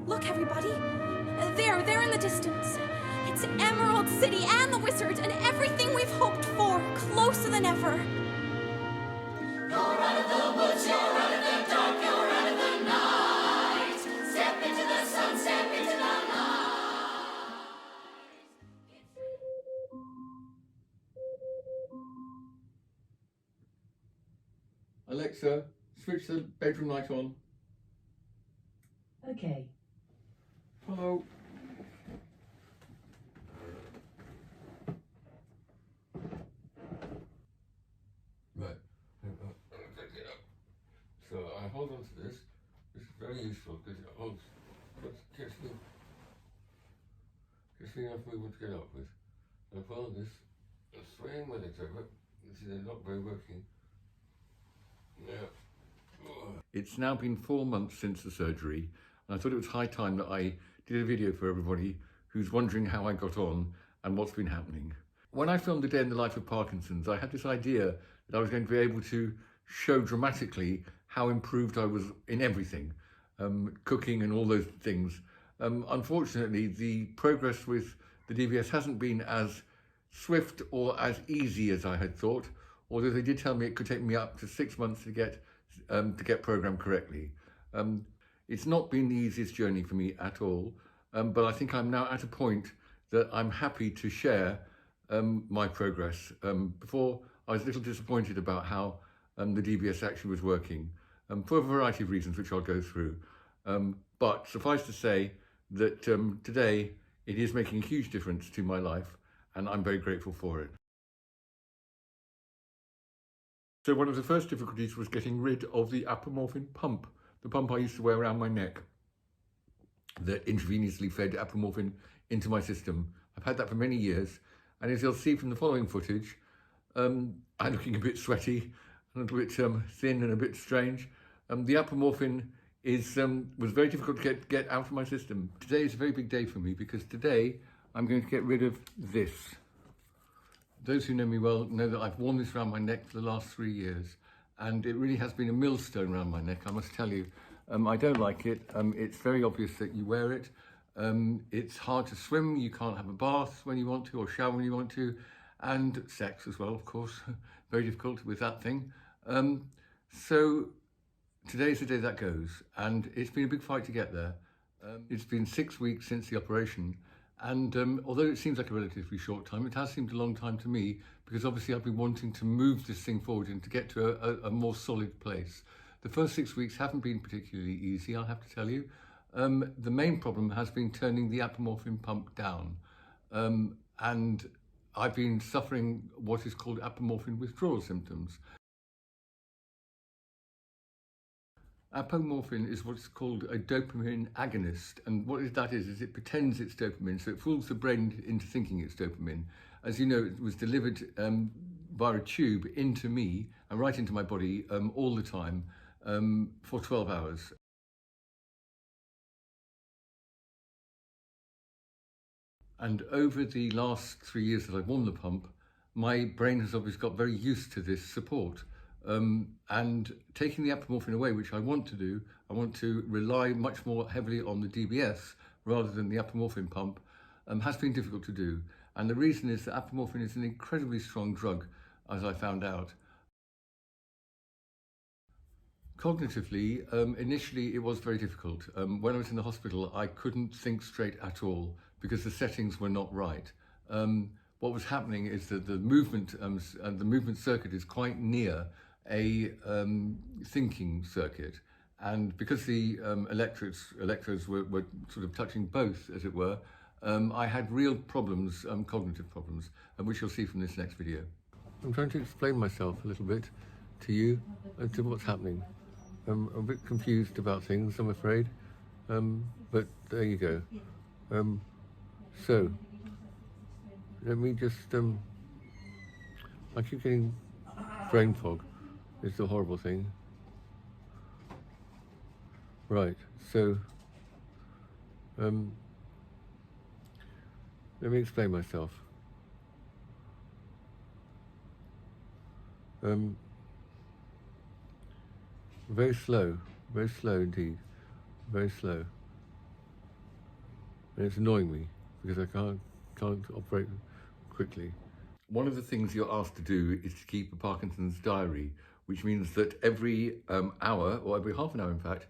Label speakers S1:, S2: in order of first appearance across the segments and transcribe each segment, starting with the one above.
S1: Look, everybody. There in the distance. It's Emerald City and the Wizard and everything we've hoped for, closer than ever.
S2: You're out of the woods, you're out of the dark, you're out of the night. Step into the sun, step into the light.
S3: Alexa, switch the bedroom light on.
S4: Okay.
S3: Hello. Right. Get up. So I hold on to this. This is very useful because it holds, gets me enough movement to get up with. I follow this, swaying my legs over. You see they're not very working. Yeah. It's now been 4 months since the surgery, and I thought it was high time that I did a video for everybody who's wondering how I got on and what's been happening. When I filmed A Day in the Life of Parkinson's, I had this idea that I was going to be able to show dramatically how improved I was in everything, cooking and all those things. Unfortunately, the progress with the DBS hasn't been as swift or as easy as I had thought, although they did tell me it could take me up to 6 months to get programmed correctly. It's not been the easiest journey for me at all, but I think I'm now at a point that I'm happy to share my progress. Before, I was a little disappointed about how the DBS actually was working, for a variety of reasons which I'll go through. But suffice to say that today it is making a huge difference to my life, and I'm very grateful for it. So one of the first difficulties was getting rid of the Apromorphin pump, the pump I used to wear around my neck that intravenously fed Apromorphin into my system. I've had that for many years, and as you'll see from the following footage, I'm looking a bit sweaty, a little bit thin and a bit strange. The Apromorphin was very difficult to get out of my system. Today is a very big day for me because today I'm going to get rid of this. Those who know me well know that I've worn this around my neck for the last 3 years, and it really has been a millstone around my neck, I must tell you. I don't like it. It's very obvious that you wear it. It's hard to swim, you can't have a bath when you want to or shower when you want to, and sex as well, of course. Very difficult with that thing. So today's the day that goes, and it's been a big fight to get there. It's been 6 weeks since the operation, and although it seems like a relatively short time, it has seemed a long time to me, because obviously I've been wanting to move this thing forward and to get to a more solid place. The first 6 weeks haven't been particularly easy, I'll have to tell you. The main problem has been turning the Apromorphin pump down, and I've been suffering what is called Apromorphin withdrawal symptoms. Apromorphin is what's called a dopamine agonist, and what that is it pretends it's dopamine, so it fools the brain into thinking it's dopamine. As you know, it was delivered via a tube into me and right into my body all the time for 12 hours. And over the last 3 years that I've worn the pump, my brain has obviously got very used to this support. And taking the Apromorphin away, which I want to do, I want to rely much more heavily on the DBS rather than the Apromorphin pump, has been difficult to do. And the reason is that Apromorphin is an incredibly strong drug, as I found out. Cognitively, initially it was very difficult. When I was in the hospital, I couldn't think straight at all because the settings were not right. What was happening is that the movement circuit is quite near a thinking circuit, and because the electrodes were sort of touching both, as it were, I had real problems, cognitive problems, which you'll see from this next video. I'm trying to explain myself a little bit to you as to what's happening. I'm a bit confused about things, I'm afraid, but there you go. So, let me just, I keep getting brain fog. It's a horrible thing. Right, so, let me explain myself. Very slow indeed, very slow. And it's annoying me because I can't operate quickly. One of the things you're asked to do is to keep a Parkinson's diary, which means that every hour, or every half an hour in fact,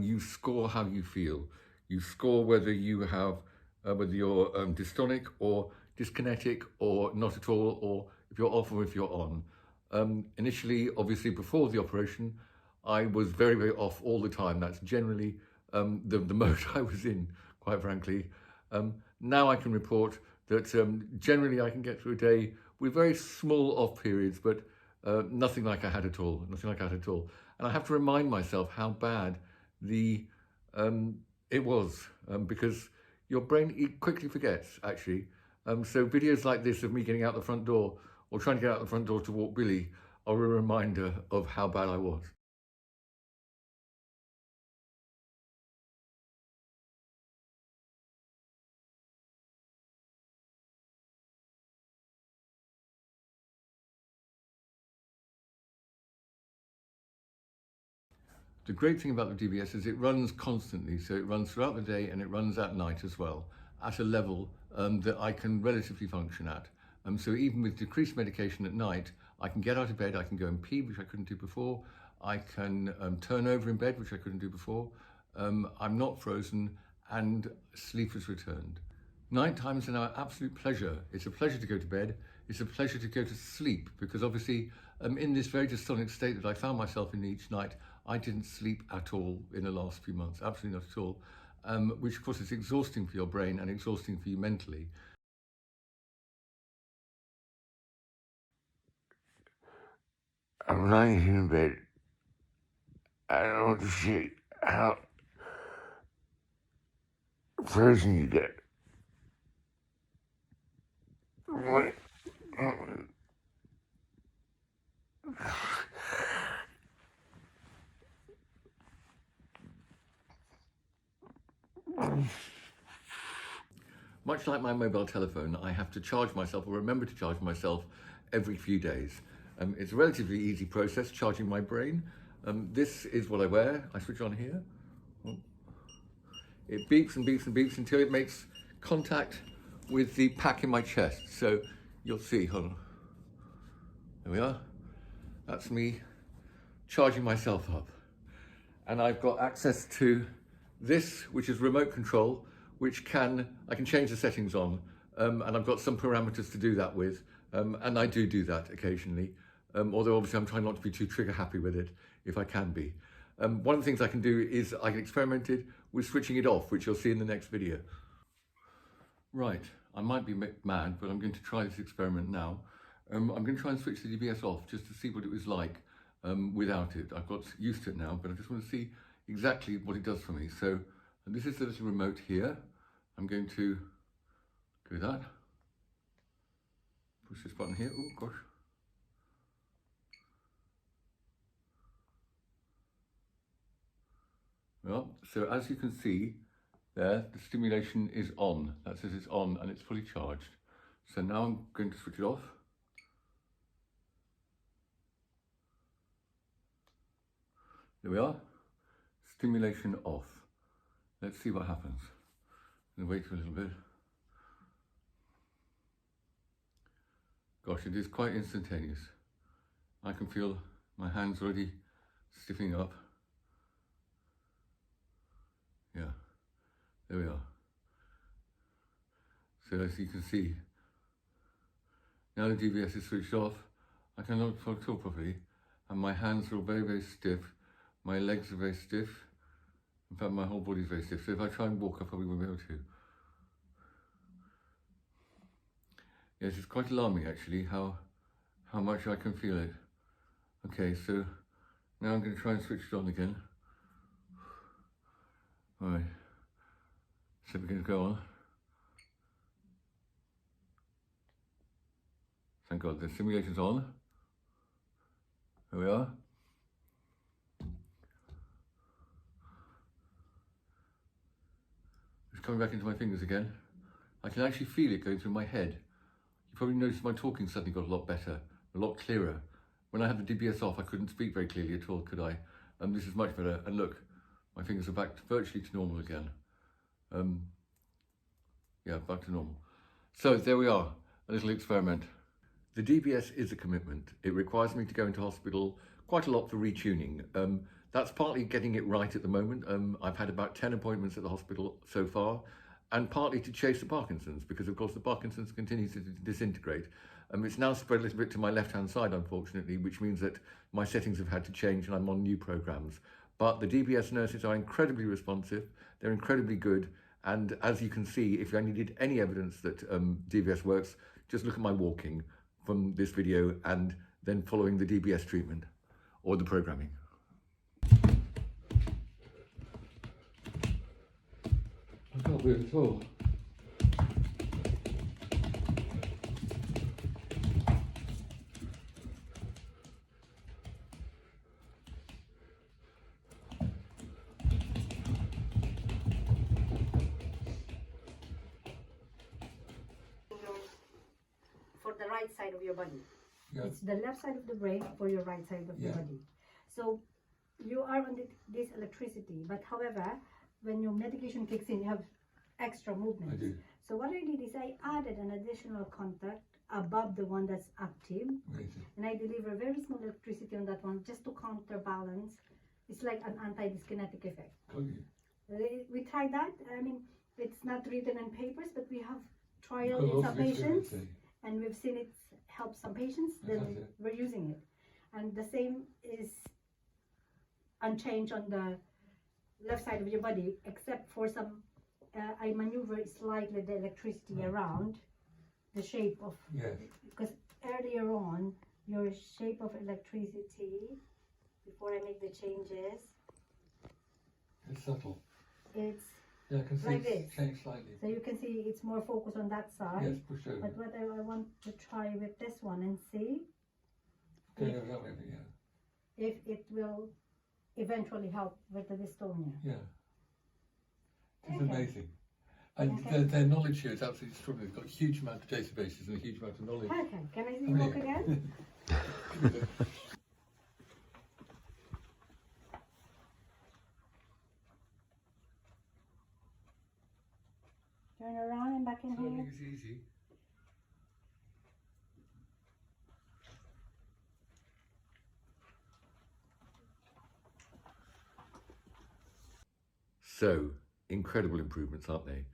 S3: you score how you feel. You score whether you have, whether you're dystonic or dyskinetic or not at all, or if you're off or if you're on. Initially, obviously before the operation, I was very, very off all the time. That's generally the mode I was in, quite frankly. Now I can report that generally I can get through a day with very small off periods, but nothing like I had at all, nothing like I had at all. And I have to remind myself how bad it was, because your brain quickly forgets, actually. So videos like this of me getting out the front door or trying to get out the front door to walk Billy are a reminder of how bad I was. The great thing about the DBS is it runs constantly, so it runs throughout the day and it runs at night as well, at a level that I can relatively function at. So even with decreased medication at night, I can get out of bed, I can go and pee, which I couldn't do before, I can turn over in bed, which I couldn't do before, I'm not frozen, and sleep has returned. Nighttime is an absolute pleasure. It's a pleasure to go to bed. It's a pleasure to go to sleep, because obviously in this very dystonic state that I found myself in each night, I didn't sleep at all in the last few months, absolutely not at all, which of course is exhausting for your brain and exhausting for you mentally. I'm lying here in bed. I don't want to see how frozen you get. What? Much like my mobile telephone, I have to charge myself or remember to charge myself every few days. It's a relatively easy process, charging my brain. This is what I wear. I switch on here. It beeps and beeps and beeps until it makes contact with the pack in my chest. So you'll see, hold on. There we are. That's me charging myself up. And I've got access to this, which is remote control, which I can change the settings on, and I've got some parameters to do that with, and I do that occasionally, although obviously I'm trying not to be too trigger happy with it, if I can be. One of the things I can do is I can experiment with switching it off, which you'll see in the next video. Right, I might be mad, but I'm going to try this experiment now. I'm going to try and switch the DBS off just to see what it was like without it. I've got used to it now, but I just want to see exactly what it does for me. So this is the little remote here. I'm going to do that. Push this button here. Oh gosh. Well, so as you can see there, the stimulation is on. That says it's on and it's fully charged. So now I'm going to switch it off. There we are. Stimulation off. Let's see what happens. I'm going to wait for a little bit. Gosh, it is quite instantaneous. I can feel my hands already stiffening up. Yeah, there we are. So as you can see, now the DBS is switched off, I cannot talk properly, and my hands are all very, very stiff. My legs are very stiff. In fact, my whole body is very stiff. So if I try and walk, I probably won't be able to. Yes, it's quite alarming actually how much I can feel it. Okay, so now I'm going to try and switch it on again. All right, so we're going to go on. Thank God, the simulation's on. There we are. It's coming back into my fingers again. I can actually feel it going through my head. You probably noticed my talking suddenly got a lot better, a lot clearer. When I had the DBS off, I couldn't speak very clearly at all, could I? This is much better. And look, my fingers are back virtually to normal again. Yeah, back to normal. So there we are, a little experiment. The DBS is a commitment. It requires me to go into hospital quite a lot for retuning. That's partly getting it right at the moment. I've had about 10 appointments at the hospital so far, and partly to chase the Parkinson's, because of course the Parkinson's continues to disintegrate. It's now spread a little bit to my left-hand side, unfortunately, which means that my settings have had to change and I'm on new programs. But the DBS nurses are incredibly responsive, they're incredibly good, and as you can see, if I needed any evidence that DBS works, just look at my walking from this video and then following the DBS treatment or the programming. I can't move at all.
S4: For the right side of your body.
S3: Yeah.
S4: It's the left side of the brain for your right side of the body. So you are on this electricity, but however, when your medication kicks in, you have extra movement.
S3: I do.
S4: So what I did is I added an additional contact above the one that's active.
S3: Amazing.
S4: And I deliver very small electricity on that one just to counterbalance. It's like an anti-dyskinetic effect.
S3: Got you.
S4: We tried that. I mean, it's not written in papers, but we have trial in some patients. And we've seen it help some patients, then we're using it. And the same is unchanged on the left side of your body, except for some, I maneuver slightly the electricity around the shape of, because earlier on, your shape of electricity, before I make the changes,
S3: It's subtle.
S4: it's
S3: Yeah, I can see
S4: like
S3: it's
S4: this.
S3: changed slightly.
S4: So you can see it's more focused on that side.
S3: Yes, push over.
S4: But what I want to try with this one and see
S3: Going over that way, yeah.
S4: if it will eventually help with the dystonia.
S3: Yeah. It's
S4: Okay.
S3: amazing. And
S4: Okay.
S3: their knowledge here is absolutely extraordinary. They've got a huge amount of databases and a huge amount of knowledge.
S4: Okay, can I see you walk again? Turn around and back in
S3: I don't
S4: here.
S3: think it's easy. So, incredible improvements, aren't they?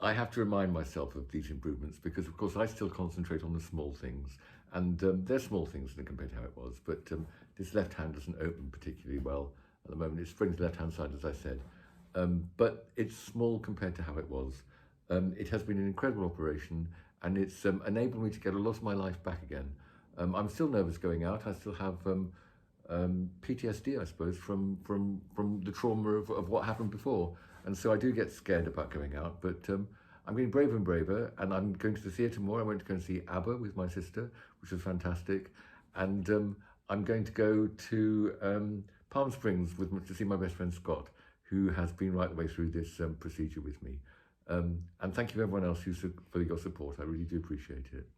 S3: I have to remind myself of these improvements because, of course, I still concentrate on the small things. And they're small things compared to how it was. But this left hand doesn't open particularly well at the moment. It's spreading to the left-hand side, as I said. But it's small compared to how it was. It has been an incredible operation, and it's enabled me to get a lot of my life back again. I'm still nervous going out. I still have PTSD, I suppose, from the trauma of what happened before. And so I do get scared about going out, but I'm getting braver and braver, and I'm going to the theatre more. I went to go and see ABBA with my sister, which was fantastic. And I'm going to go to Palm Springs to see my best friend Scott, who has been right the way through this procedure with me. And thank you everyone else for your support. I really do appreciate it.